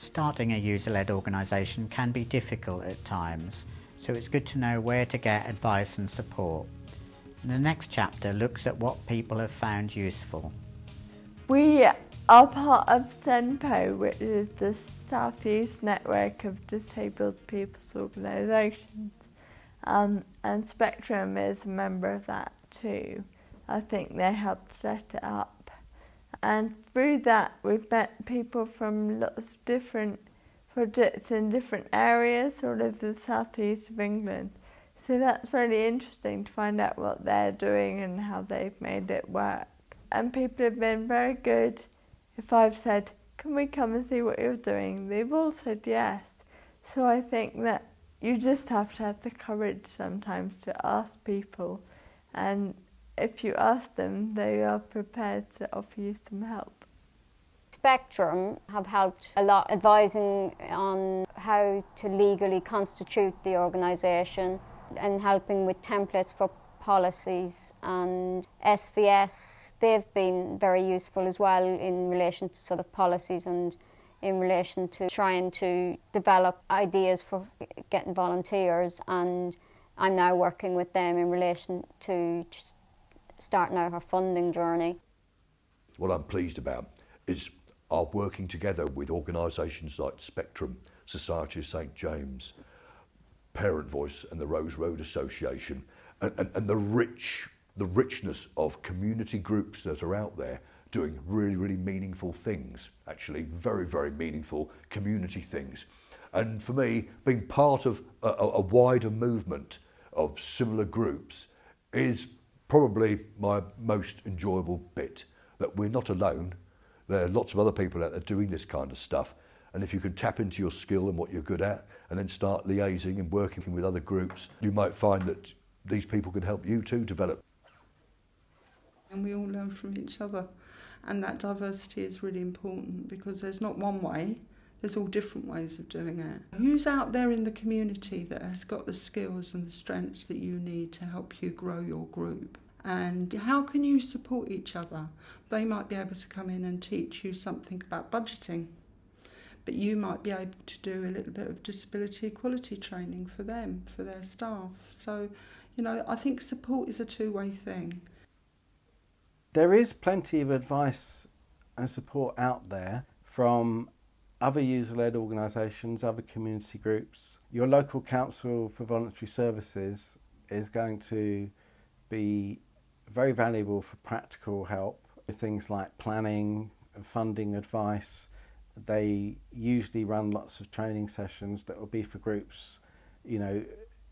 Starting a user-led organisation can be difficult at times, so it's good to know where to get advice and support. The next chapter looks at what people have found useful. We are part of SENPO, which is the South East Network of Disabled People's Organisations, and Spectrum is a member of that too. I think they helped set it up. And through that we've met people from lots of different projects in different areas all over the southeast of England. So that's really interesting to find out what they're doing and how they've made it work. And people have been very good. If I've said, can we come and see what you're doing? They've all said yes. So I think that you just have to have the courage sometimes to ask people, and if you ask them, they are prepared to offer you some help. Spectrum have helped a lot advising on how to legally constitute the organisation and helping with templates for policies, and SVS, they've been very useful as well in relation to sort of policies and in relation to trying to develop ideas for getting volunteers, and I'm now working with them in relation to starting out our funding journey. What I'm pleased about is our working together with organisations like Spectrum, Society of St James, Parent Voice and the Rose Road Association, and the richness of community groups that are out there doing really, really meaningful things, actually very, very meaningful community things. And for me, being part of a wider movement of similar groups is probably my most enjoyable bit, that we're not alone. There are lots of other people out there doing this kind of stuff, and if you can tap into your skill and what you're good at and then start liaising and working with other groups, you might find that these people can help you too develop. And we all learn from each other, and that diversity is really important because there's not one way, there's all different ways of doing it. Who's out there in the community that has got the skills and the strengths that you need to help you grow your group? And how can you support each other? They might be able to come in and teach you something about budgeting, but you might be able to do a little bit of disability equality training for them, for their staff. So, you know, I think support is a two-way thing. There is plenty of advice and support out there from other user-led organisations, other community groups. Your local council for voluntary services is going to be very valuable for practical help with things like planning, funding advice. They usually run lots of training sessions that will be for groups, you know,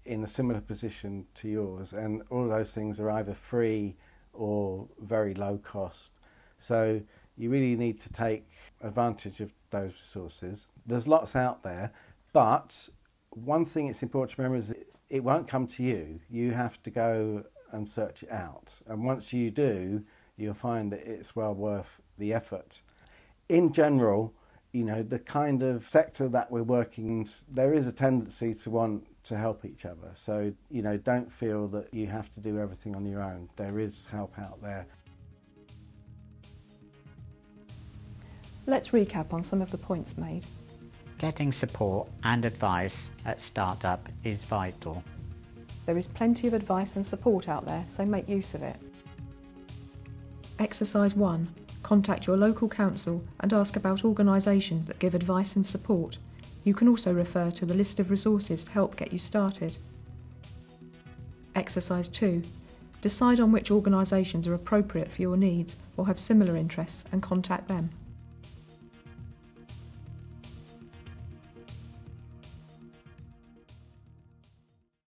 in a similar position to yours, and all of those things are either free or very low cost. So you really need to take advantage of those resources. There's lots out there, but one thing it's important to remember is it won't come to you. You have to go and search it out. And once you do, you'll find that it's well worth the effort. In general, you know, the kind of sector that we're working in, there is a tendency to want to help each other. So, you know, don't feel that you have to do everything on your own. There is help out there. Let's recap on some of the points made. Getting support and advice at startup is vital. There is plenty of advice and support out there, so make use of it. Exercise 1. Contact your local council and ask about organisations that give advice and support. You can also refer to the list of resources to help get you started. Exercise 2. Decide on which organisations are appropriate for your needs or have similar interests and contact them.